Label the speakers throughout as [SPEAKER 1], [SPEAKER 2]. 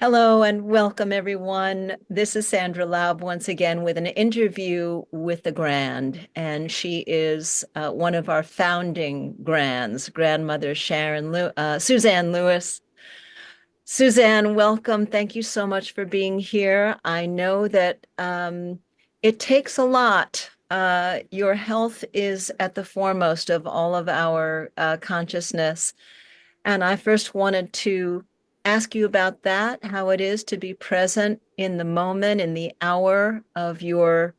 [SPEAKER 1] Hello and welcome, everyone. This is Sandra Laub once again with an interview with the Grand, and she is one of our founding Grands, grandmother Suzanne Lewis. Suzanne, welcome. Thank you so much for being here. I know that it takes a lot. Your health is at the foremost of all of our consciousness. And I first wanted to ask you about that, how it is to be present in the moment, in the hour of your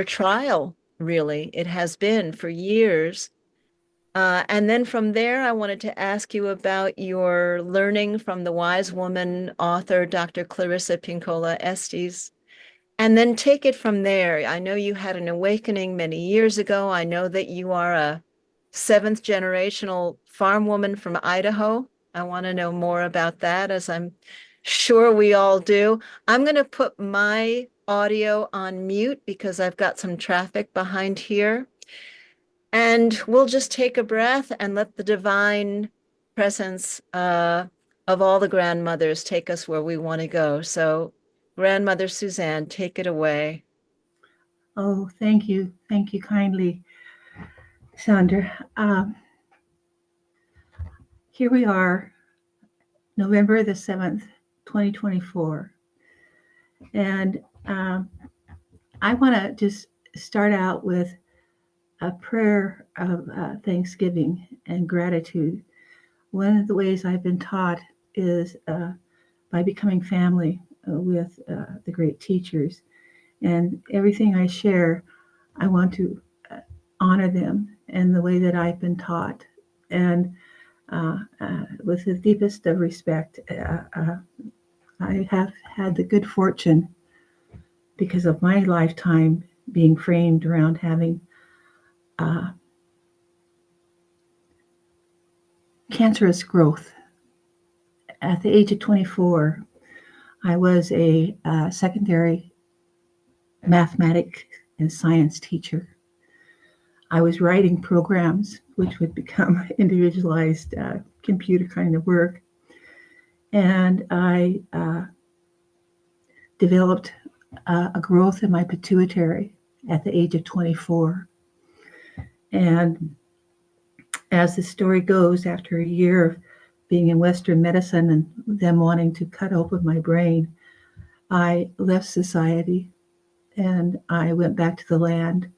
[SPEAKER 1] trial, really. It has been for years. And then from there, I wanted to ask you about your learning from the wise woman author, Dr. Clarissa Pinkola Estes, and then take it from there. I know you had an awakening many years ago. I know that you are a seventh generational farm woman from Idaho. I want to know more about that, as I'm sure we all do. I'm going to put my audio on mute because I've got some traffic behind here. And we'll just take a breath and let the divine presence of all the grandmothers take us where we want to go. So, Grandmother Suzanne, take it away.
[SPEAKER 2] Oh, thank you. Thank you kindly, Sandra. Here we are, November the 7th, 2024. And I want to just start out with a prayer of thanksgiving and gratitude. One of the ways I've been taught is by becoming family with the great teachers. And everything I share, I want to honor them in the way that I've been taught. And with the deepest of respect, I have had the good fortune, because of my lifetime being framed around having cancerous growth. At the age of 24, I was a secondary mathematics and science teacher. I was writing programs which would become individualized computer kind of work. And I developed a growth in my pituitary at the age of 24. And as the story goes, after a year of being in Western medicine and them wanting to cut open my brain, I left society and I went back to the land.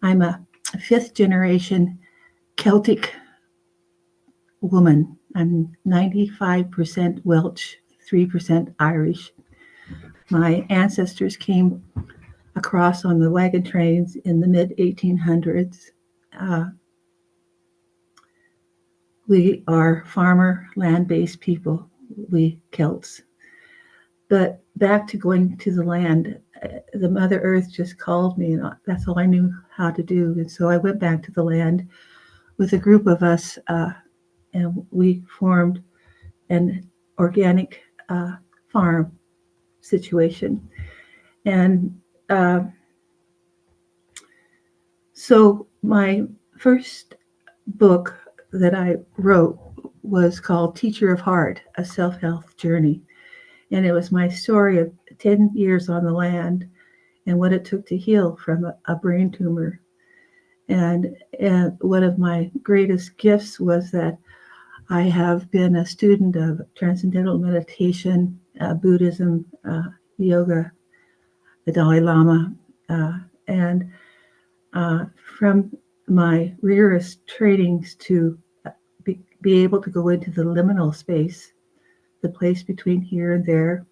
[SPEAKER 2] I'm a fifth generation Celtic woman. I'm 95% Welsh, 3% Irish. My ancestors came across on the wagon trains in the mid 1800s. We are farmer, land-based people, we Celts. But back to going to the land, the Mother Earth just called me, and that's all I knew how to do. And so I went back to the land with a group of us, and we formed an organic farm situation. And so my first book that I wrote was called Teacher of Heart, A Self-Health Journey. And it was my story of 10 years on the land and what it took to heal from a brain tumor. And one of my greatest gifts was that I have been a student of transcendental meditation, Buddhism, yoga, the Dalai Lama, and from my rigorous trainings to be able to go into the liminal space, the place between here and there.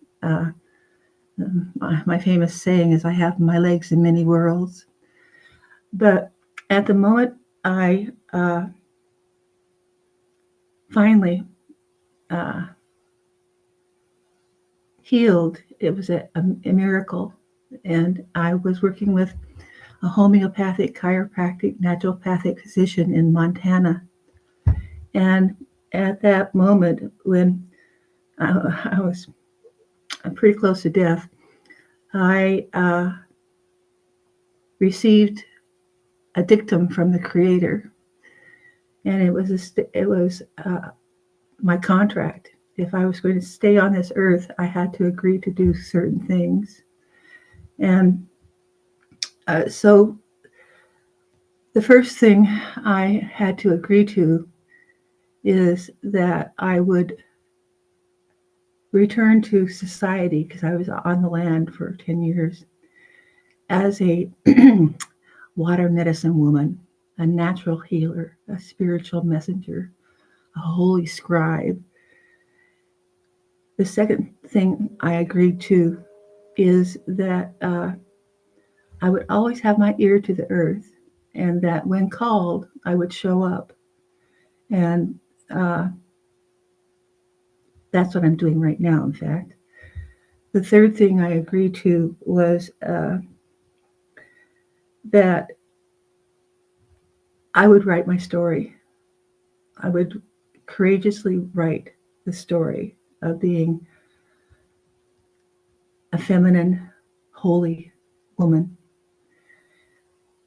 [SPEAKER 2] My famous saying is, I have my legs in many worlds. But at the moment I finally healed, it was a miracle. And I was working with a homeopathic, chiropractic, naturopathic physician in Montana. And at that moment, when I was pretty close to death, I received a dictum from the Creator, and it was my contract. if I was going to stay on this earth, I had to agree to do certain things. And so the first thing I had to agree to is that I would return to society because I was on the land for 10 years as a water medicine woman, a natural healer, a spiritual messenger, a holy scribe. The second thing I agreed to is that I would always have my ear to the earth, and that when called, I would show up. And uh, that's what I'm doing right now, in fact. The third thing I agreed to was that I would write my story. I would courageously write the story of being a feminine, holy woman.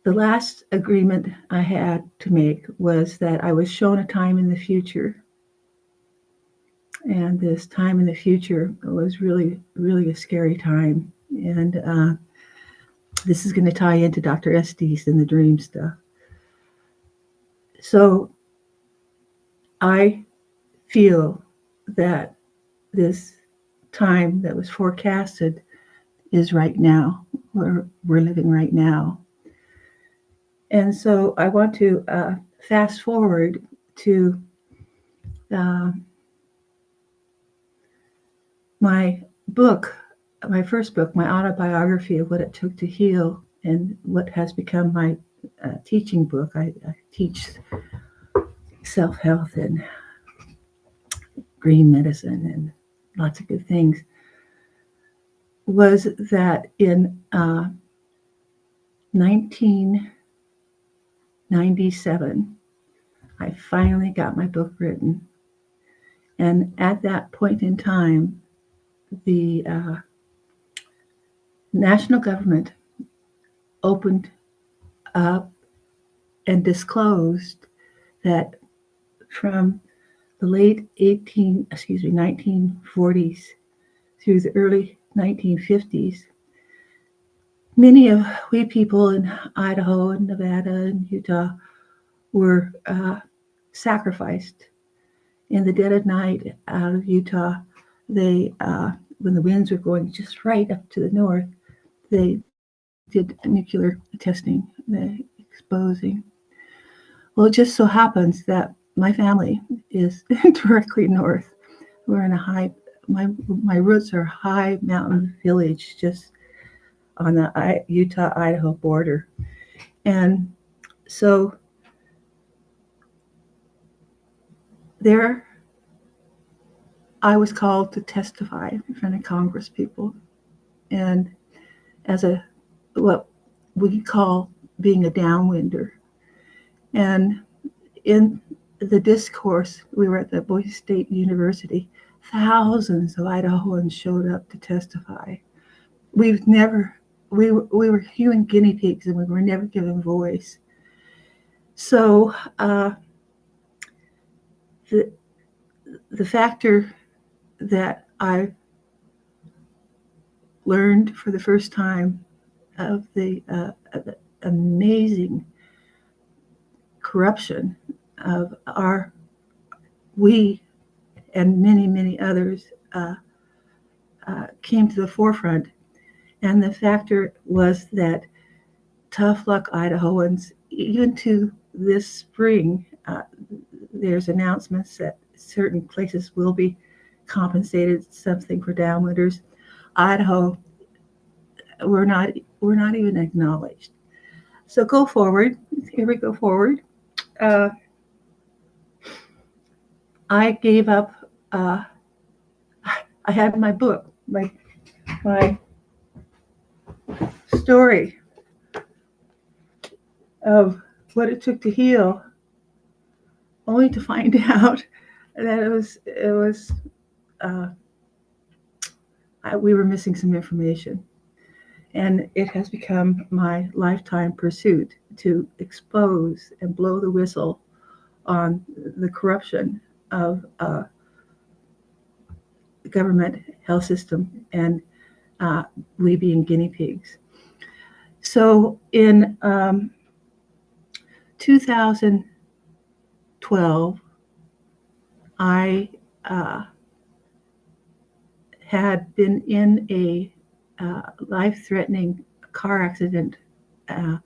[SPEAKER 2] The last agreement I had to make was that I was shown a time in the future. And this time in the future was really, really a scary time. And this is going to tie into Dr. Estes and the dream stuff. So I feel that this time that was forecasted is right now. We're living right now. And so I want to fast forward to uh, my book, my first book, my autobiography of what it took to heal, and what has become my teaching book. I teach self health and green medicine and lots of good things. Was that in 1997, I finally got my book written. And at that point in time, the national government opened up and disclosed that from the late 1940s through the early 1950s, many of we people in Idaho and Nevada and Utah were sacrificed in the dead of night out of Utah. They, when the winds were going just right up to the north, they did nuclear testing, the exposing. Well, it just so happens that my family is directly north. We're in a high, my roots are high mountain village just on the Utah Idaho border. And so there I was called to testify in front of Congress people, and as a what we call being a downwinder. And in the discourse, we were at the Boise State University. Thousands of Idahoans showed up to testify. We've never, we were human guinea pigs, and we were never given voice. So the the factor that I learned for the first time of the amazing corruption of our we and many many others came to the forefront, and the factor was that tough luck Idahoans, even to this spring, there's announcements that certain places will be compensated something for downwinders. Idaho, we're not even acknowledged. So go forward. Here we go forward. Uh, I gave up. I had my book, my story of what it took to heal, only to find out that it was uh, we were missing some information, and it has become my lifetime pursuit to expose and blow the whistle on the corruption of government health system, and we being guinea pigs. So in 2012, I had been in a life-threatening car accident at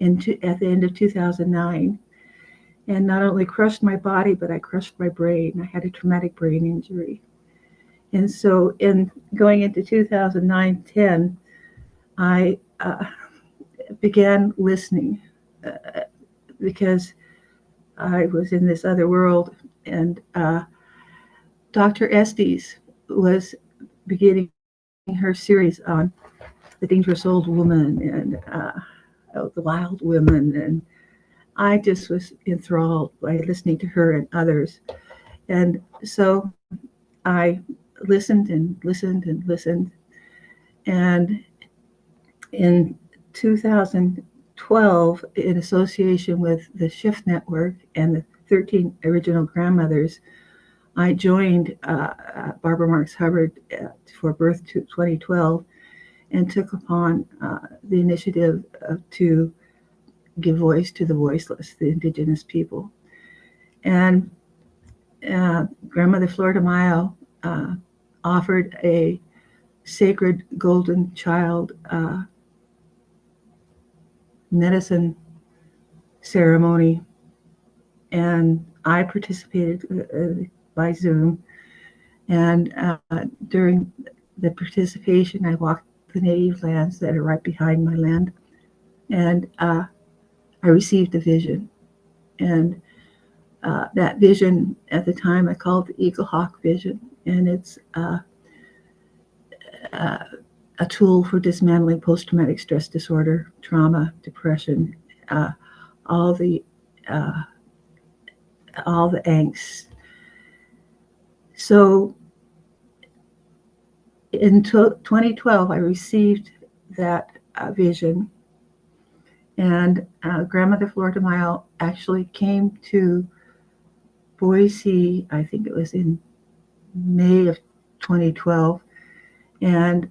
[SPEAKER 2] the end of 2009, and not only crushed my body, but I crushed my brain. I had a traumatic brain injury. And so in going into 2009-10, I began listening because I was in this other world. And Dr. Estes was beginning her series on the dangerous old woman and the wild women. And I just was enthralled by listening to her and others. And so I listened and listened and listened. And in 2012, in association with the Shift Network and the 13 original grandmothers, I joined Barbara Marx Hubbard for Birth 2012 and took upon the initiative to give voice to the voiceless, the indigenous people. And Grandmother Florida Mayo offered a sacred golden child medicine ceremony, and I participated by Zoom. And during the participation, I walked the native lands that are right behind my land, and I received a vision. And that vision at the time I called the Eagle Hawk vision, and it's a tool for dismantling post-traumatic stress disorder, trauma, depression, all the angst. So in 2012, I received that vision, and Grandmother Florida Mayo actually came to Boise, I think it was in May of 2012, and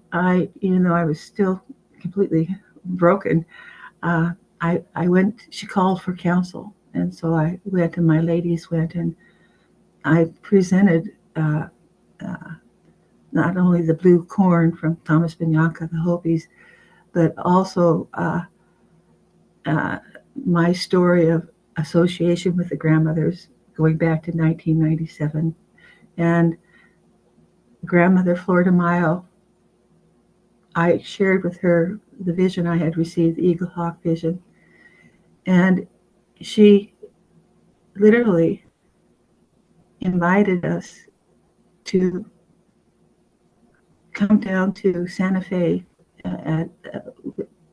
[SPEAKER 2] even though I was still completely broken, I went. She called for counsel, and so I went, and my ladies went, and I presented not only the blue corn from Thomas Bianca, the Hopis, but also my story of association with the grandmothers going back to 1997, and Grandmother Florida Mayo. I shared with her the vision I had received, the Eagle Hawk vision, and she literally invited us to come down to Santa Fe at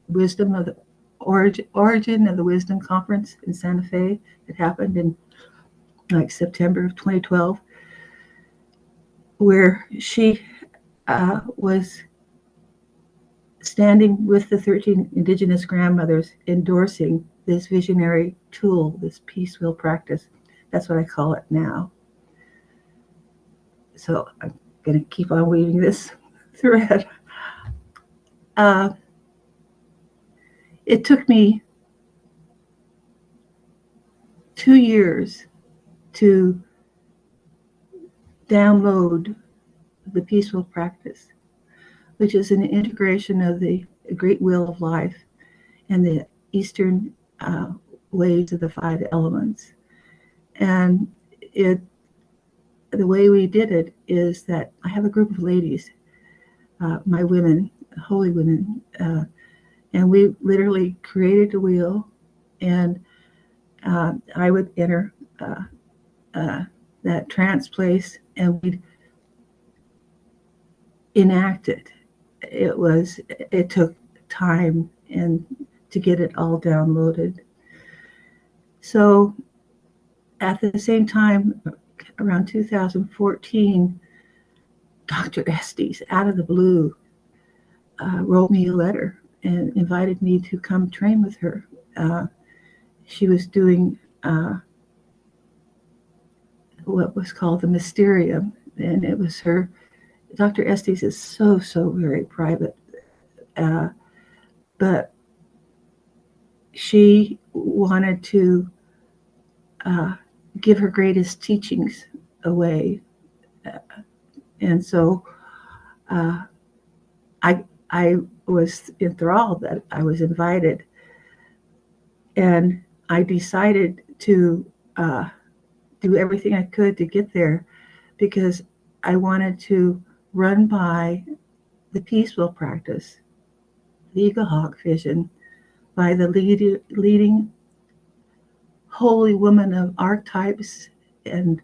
[SPEAKER 2] Wisdom of the Origin of the Wisdom Conference in Santa Fe. It happened in like September of 2012, where she was standing with the 13 indigenous grandmothers endorsing this visionary tool, this peace wheel practice. That's what I call it now. So I'm going to keep on weaving this thread. It took me 2 years to download the peaceful practice, which is an integration of the great wheel of life and the Eastern ways of the 5 elements. And the way we did it is that I have a group of ladies, my women, holy women, and we literally created a wheel, and I would enter that trance place, and we'd enact it. It took time and to get it all downloaded. So at the same time, around 2014, Dr. Estes, out of the blue, wrote me a letter and invited me to come train with her. She was doing what was called the Mysterium, and it was her Dr. Estes is so, so very private, uh, but she wanted to uh, give her greatest teachings away. And so uh, I, I was enthralled that I was invited, and I decided to uh, do everything I could to get there because I wanted to run by the peaceful practice, the Eagle Hawk vision, by the leading holy woman of archetypes and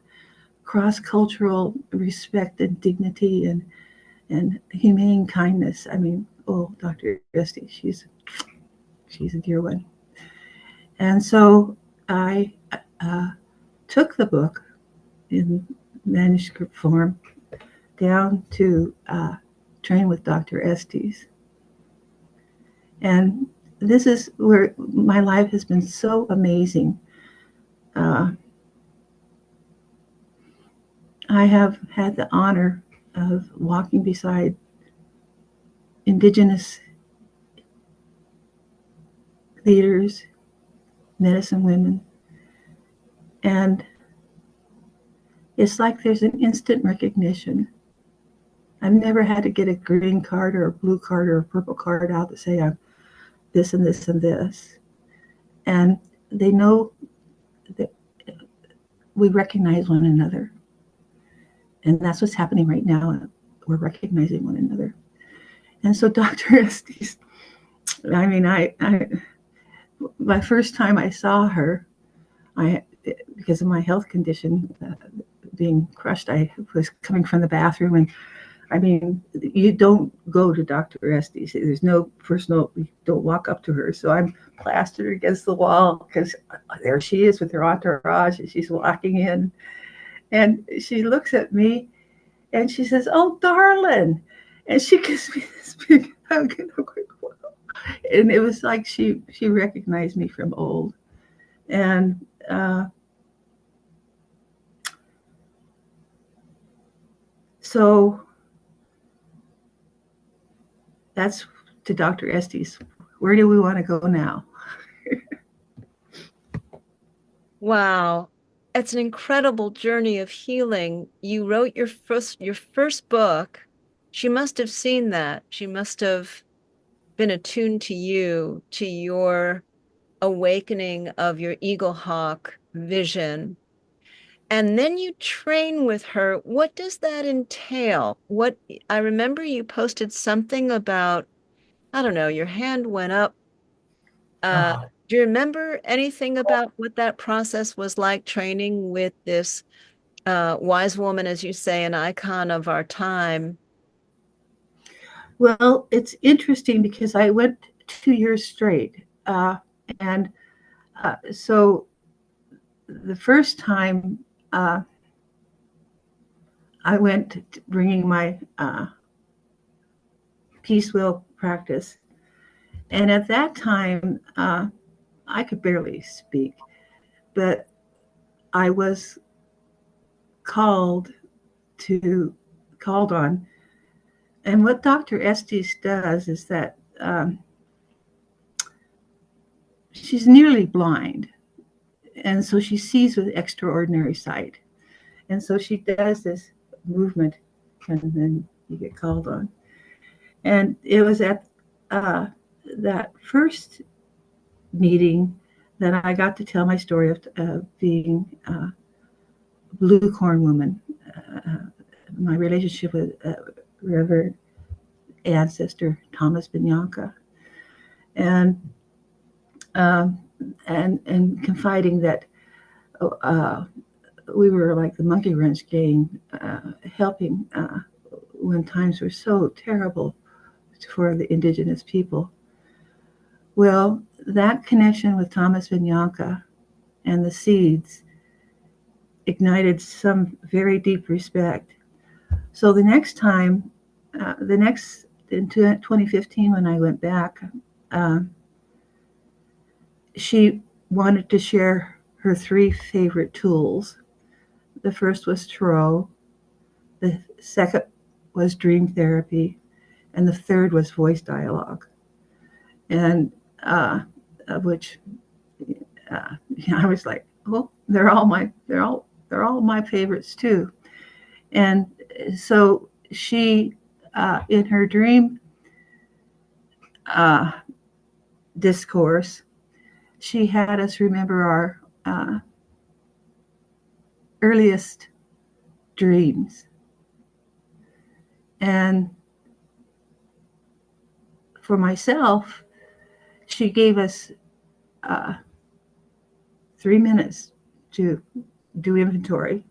[SPEAKER 2] cross cultural respect and dignity and humane kindness. I mean, oh, Dr. Esty, she's a dear one. And so I uh, took the book in manuscript form down to train with Dr. Estes. And this is where my life has been so amazing. Uh, I have had the honor of walking beside indigenous leaders, medicine women, and it's like there's an instant recognition. I've never had to get a green card or a blue card or a purple card out to say I'm this and this and this. And they know that we recognize one another. And that's what's happening right now. We're recognizing one another. And so Dr. Estes, I mean, my first time I saw her, I, because of my health condition being crushed, I was coming from the bathroom, and I mean, you don't go to Dr. Estes. There's no personal, you don't walk up to her. So I'm plastered against the wall because there she is with her entourage, and she's walking in. And she looks at me and she says, "Oh, darling." And she gives me this big hug. And I'm like, wow. And it was like she recognized me from old. And uh, so that's to Dr. Estes. Where do we want to go now?
[SPEAKER 1] Wow. It's an incredible journey of healing. You wrote your first book. She must have seen that. She must have been attuned to you, to your awakening of your Eagle Hawk vision. And then you train with her. What does that entail? What I remember you posted something about, I don't know, your hand went up. Uh,
[SPEAKER 2] Oh,
[SPEAKER 1] do you remember anything about what that process was like training with this wise woman, as you say, an icon of our time?
[SPEAKER 2] well, it's interesting because I went 2 years straight. And so the first time uh, I went bringing my peace wheel practice. And at that time, I could barely speak, but I was called to called on. And what Dr. Estes does is that she's nearly blind, and so she sees with extraordinary sight. And so she does this movement, and then you get called on. And it was at uh, that first meeting that I got to tell my story of being blue corn woman, my relationship with Reverend ancestor Thomas Bianca, and um, and confiding that uh, we were like the monkey wrench gang, helping when times were so terrible for the indigenous people. Well, that connection with Thomas Bianca and the seeds ignited some very deep respect. So the next time, the next in 2015 when I went back, uh, she wanted to share her three favorite tools. The first was tarot. The second was dream therapy, and the third was voice dialogue. And which I was like, well, they're all my favorites too. And so she, in her dream uh, discourse, she had us remember our earliest dreams. And for myself, she gave us uh, 3 minutes to do inventory.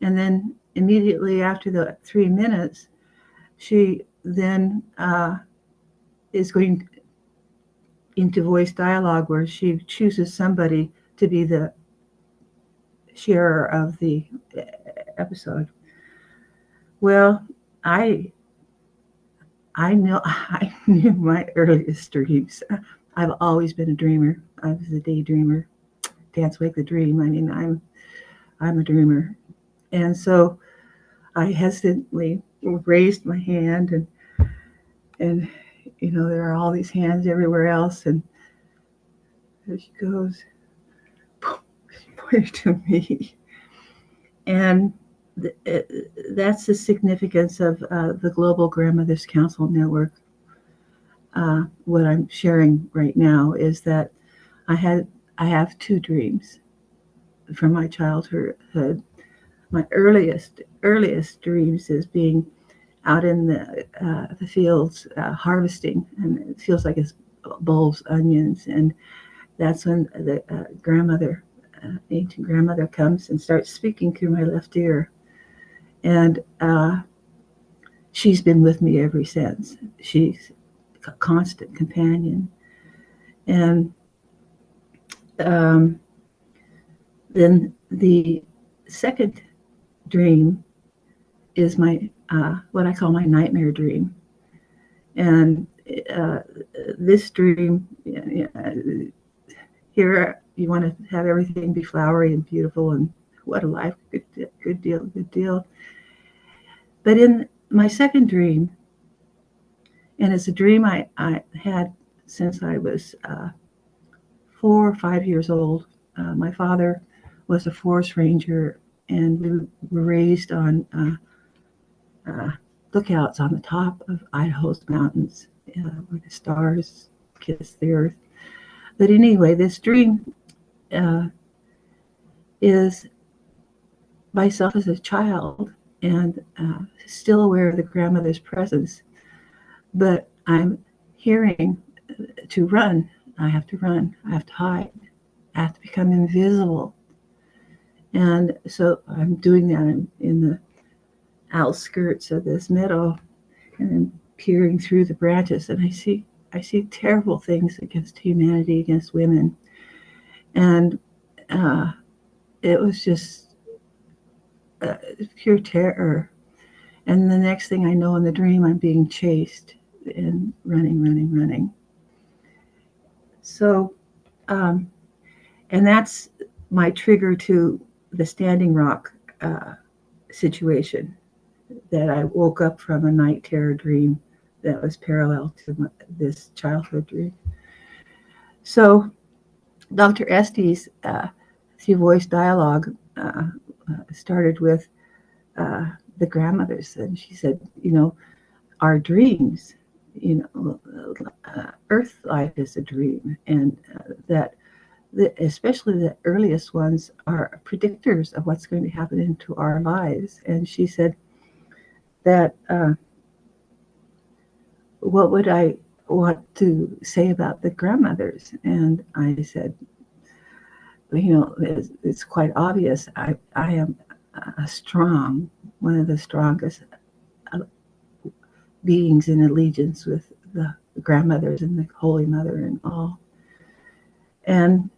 [SPEAKER 2] And then immediately after the 3 minutes, she then is going into voice dialogue where she chooses somebody to be the sharer of the episode. Well, I I know I knew my earliest dreams. I've always been a dreamer. I was a daydreamer. Dance wake the dream. I mean, I'm a dreamer, and so I hesitantly raised my hand, and there are all these hands everywhere else, and there she goes. She pointed to me, and that's the significance of the Global Grandmothers Council Network. What I'm sharing right now is that I had I have two dreams from my childhood. My earliest dreams is being out in the fields harvesting, and it feels like it's bulbs, onions, and that's when the ancient grandmother, comes and starts speaking through my left ear, and she's been with me ever since. She's a constant companion, and um, then the second dream is my what I call my nightmare dream, and uh, this dream, here you want to have everything be flowery and beautiful, and what a life, good deal, good deal. But in my second dream, and it's a dream I had since I was 4 or 5 years old. My father was a forest ranger, and we were raised on uh, lookouts on the top of Idaho's mountains, where the stars kiss the earth. But anyway, this dream uh, is myself as a child, and still aware of the grandmother's presence, but I'm hearing to run. I have to run. I have to hide. I have to become invisible. And so I'm doing that in the outskirts of this meadow, and I'm peering through the branches, and I see terrible things against humanity, against women, and it was just uh, pure terror. And the next thing I know, in the dream, I'm being chased and running. So, um, and that's my trigger to the Standing Rock situation, that I woke up from a night terror dream that was parallel to this childhood dream. So Dr. Estes, through voice dialogue, started with uh, the grandmothers, and she said, our dreams, Earth life is a dream, and that especially the earliest ones are predictors of what's going to happen into our lives. And she said that what would I want to say about the grandmothers? And I said, it's quite obvious. I am a strong, one of the strongest beings in allegiance with the grandmothers and the Holy Mother and all. And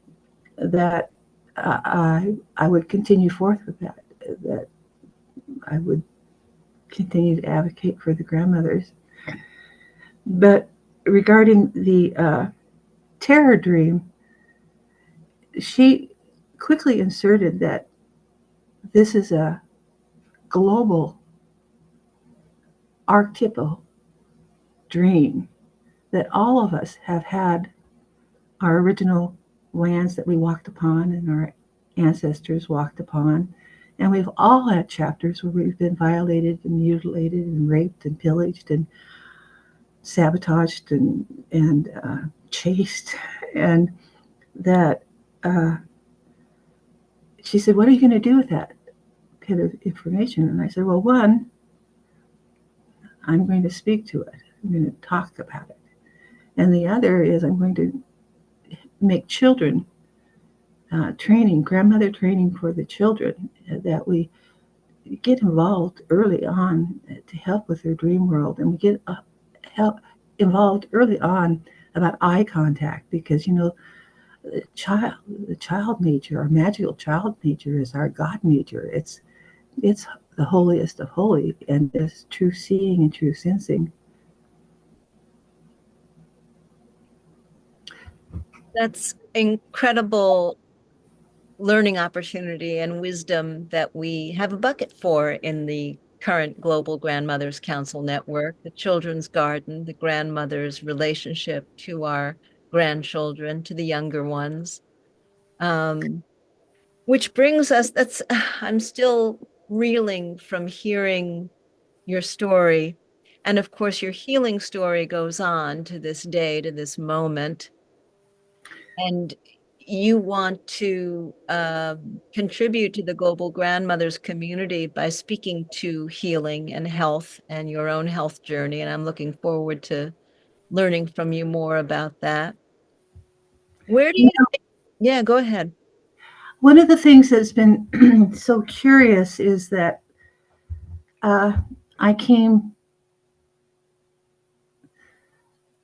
[SPEAKER 2] that I would continue forth with that I would continue to advocate for the grandmothers. But regarding the terror dream, she quickly inserted that this is a global archetypal dream that all of us have had our original lands that we walked upon and our ancestors walked upon. And we've all had chapters where we've been violated and mutilated and raped and pillaged and sabotaged and chased. And that uh, she said, "What are you going to do with that bit of information?" And I said, "Well, one, I'm going to speak to it. I'm going to talk about it. And the other is I'm going to make children training, grandmother training for the children, that we get involved early on to help with their dream world, and we get help involved early on about eye contact, because the child nature, our magical child nature, is our God nature. It's the holiest of holy, and it's true seeing and true sensing.
[SPEAKER 1] That's incredible learning opportunity and wisdom that we have a bucket for in the current Global Grandmothers Council Network, the Children's Garden, the grandmother's relationship to our grandchildren, to the younger ones. Um, which brings us, I'm still reeling from hearing your story. And of course, your healing story goes on to this day, to this moment. And you want to contribute to the Global Grandmothers community by speaking to healing and health and your own health journey. And I'm looking forward to learning from you more about that. Where do
[SPEAKER 2] You
[SPEAKER 1] you think? Yeah, go ahead.
[SPEAKER 2] One of the things that's been so curious is that uh, I came,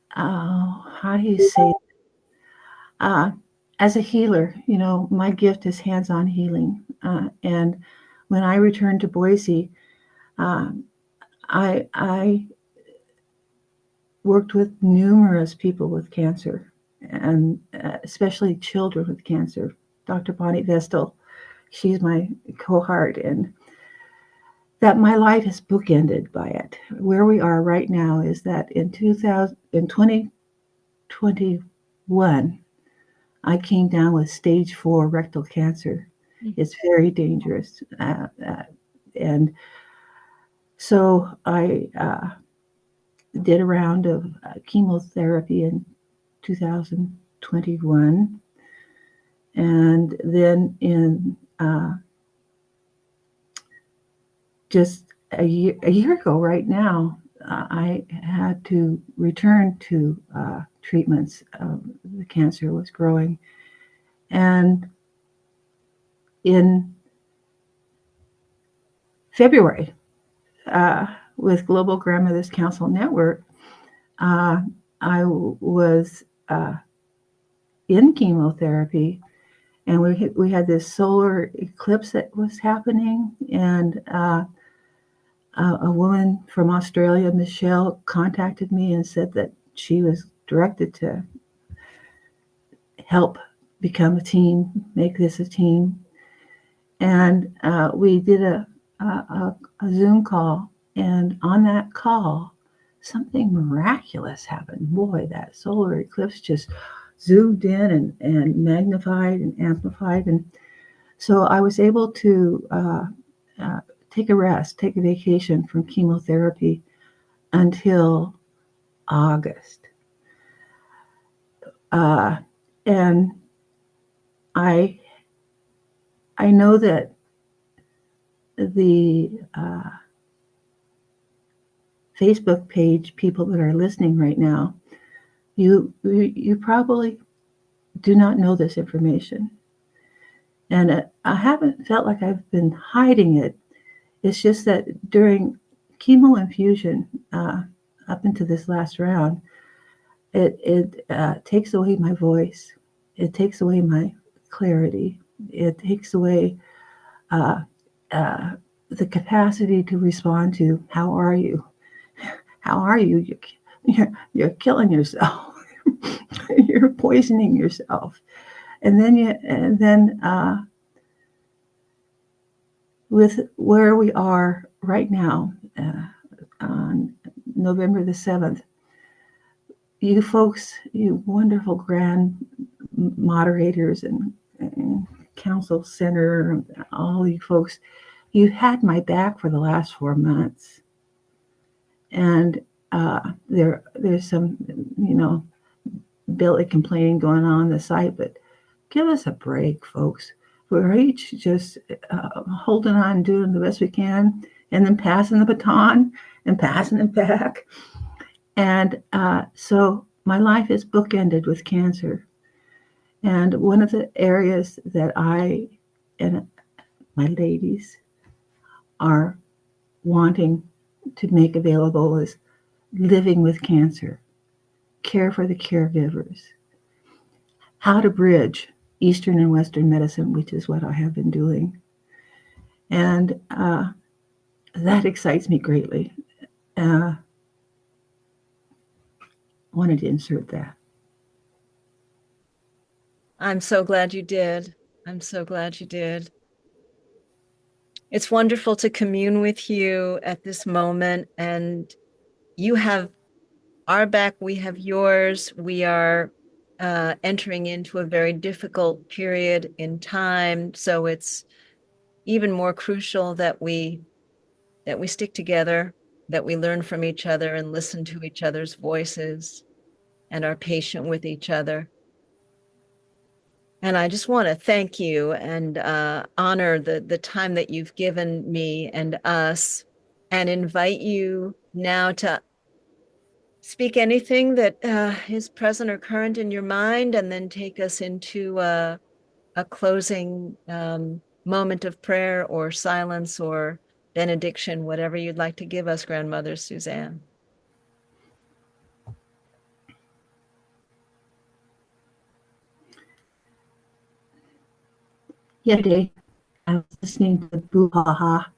[SPEAKER 2] how do you say, uh, as a healer. My gift is hands-on healing. And when I returned to Boise, uh, I worked with numerous people with cancer, and especially children with cancer. Dr. Bonnie Vestal, she's my cohort, and that my life is bookended by it. Where we are right now is that in 2021, I came down with stage 4 rectal cancer. It's very dangerous. And so I did a round of chemotherapy in 2021. And then in just a year ago, right now, I had to return to treatments. The cancer was growing. And in February, with Global Grandmothers Council Network, uh, I was in chemotherapy, and we had this solar eclipse that was happening, and a woman from Australia, Michelle, contacted me and said that she was directed to help become a team, make this a team. And we did a Zoom call. And on that call, something miraculous happened. Boy, that solar eclipse just zoomed in and magnified and amplified. And so I was able to take a rest, take a vacation from chemotherapy until August. And I I know that the Facebook page, people that are listening right now, you probably do not know this information, and I haven't felt like I've been hiding it. It's just that during chemo infusion, up into this last round, it takes away my voice, it takes away my clarity, it takes away uh, uh, the capacity to respond to how are you, how are you? You're killing yourself. You're poisoning yourself, and then with where we are right now, on November the 7th. You folks, you wonderful grand moderators and council center, all you folks, you had my back for the last 4 months. And there's some, Billy complaining going on the site, but give us a break, folks. We're each just holding on, doing the best we can, and then passing the baton and passing it back. And so my life is bookended with cancer. And one of the areas that I and my ladies are wanting to make available is living with cancer, care for the caregivers, how to bridge Eastern and Western medicine, which is what I have been doing. And that excites me greatly. Wanted to insert that.
[SPEAKER 1] I'm so glad you did. I'm so glad you did. It's wonderful to commune with you at this moment, and you have our back, we have yours. We are entering into a very difficult period in time, so it's even more crucial that we stick together, that we learn from each other and listen to each other's voices and are patient with each other. And I just want to thank you and honor the time that you've given me and us, and invite you now to speak anything that is present or current in your mind, and then take us into a closing moment of prayer or silence or benediction, whatever you'd like to give us, Grandmother Suzanne.
[SPEAKER 2] Yesterday, I was listening to Boo Ha Ha,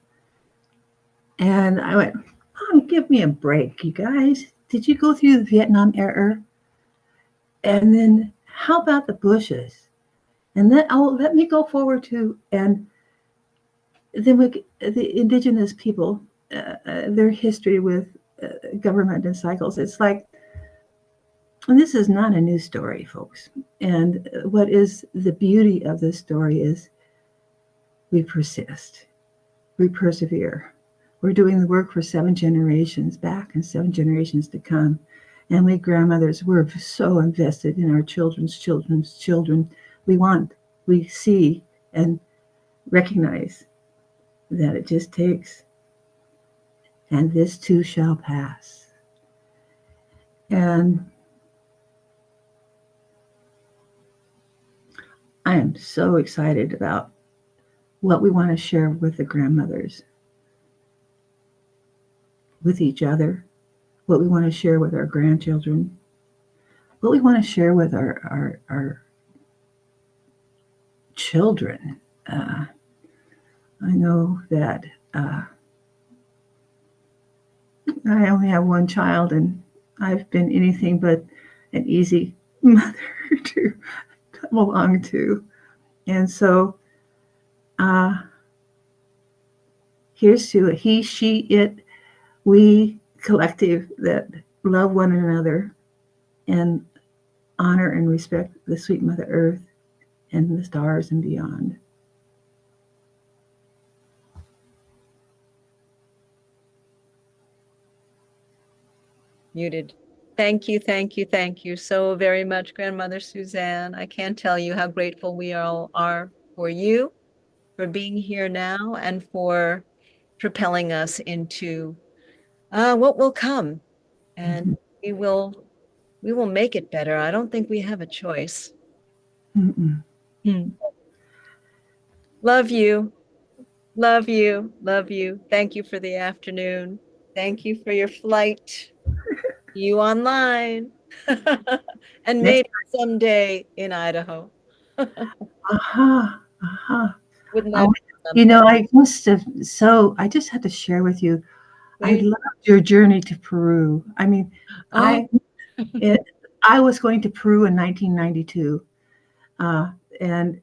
[SPEAKER 2] and I went, "Oh, give me a break, you guys. Did you go through the Vietnam era? And then how about the Bushes? And then, let me go forward to, and then the indigenous people, their history with government and cycles. It's like, and this is not a new story, folks. And what is the beauty of this story is we persist, we persevere. We're doing the work for 7 generations back and 7 generations to come. And we grandmothers, we're so invested in our children's children's children. We see and recognize that it just takes, and this too shall pass. And I am so excited about what we want to share with the grandmothers, with each other, what we want to share with our grandchildren, what we want to share with our children. I know that I only have one child, and I've been anything but an easy mother to come along to. And so here's to a he, she, it, we collective that love one another and honor and respect the sweet Mother Earth and the stars and beyond.
[SPEAKER 1] Muted. Thank you, thank you, thank you so very much, Grandmother Suzanne. I can't tell you how grateful we all are for you, for being here now, and for propelling us into what will come. And
[SPEAKER 2] Mm-hmm.
[SPEAKER 1] we will make it better. I don't think we have a choice.
[SPEAKER 2] Mm-mm.
[SPEAKER 1] Hmm. Love you. Love you. Love you. Thank you for the afternoon. Thank you for your flight. You online. And
[SPEAKER 2] Next,
[SPEAKER 1] maybe someday in Idaho. Wouldn't that
[SPEAKER 2] Oh,
[SPEAKER 1] be something?
[SPEAKER 2] I must have. So I just had to share with you. I
[SPEAKER 1] Please.
[SPEAKER 2] loved your journey to Peru. I mean,
[SPEAKER 1] Oh,
[SPEAKER 2] I it, I was going to Peru in 1992, and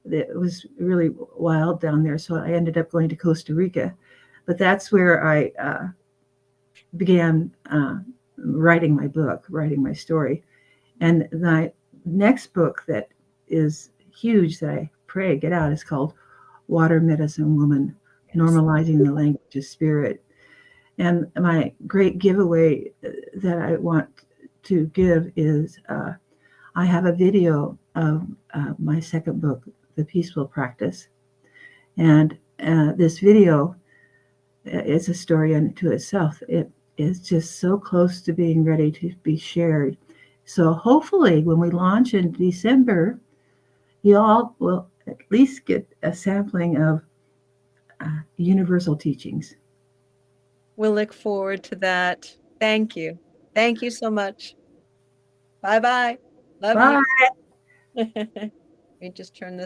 [SPEAKER 2] it was really wild down there. So I ended up going to Costa Rica. But that's where I began writing my book, writing my story. And the next book that is huge that I pray get out is called Water Medicine Woman,
[SPEAKER 1] Yes.
[SPEAKER 2] Normalizing the Language of Spirit. And my great giveaway that I want to give is I have a video of my second book, The Peaceful Practice. And this video is a story unto itself. It is just so close to being ready to be shared. So hopefully, when we launch in December, you all will at least get a sampling of universal teachings.
[SPEAKER 1] We'll look forward to that. Thank you. Thank you so much. Bye bye. Love you.
[SPEAKER 2] Bye.
[SPEAKER 1] Let me just turn this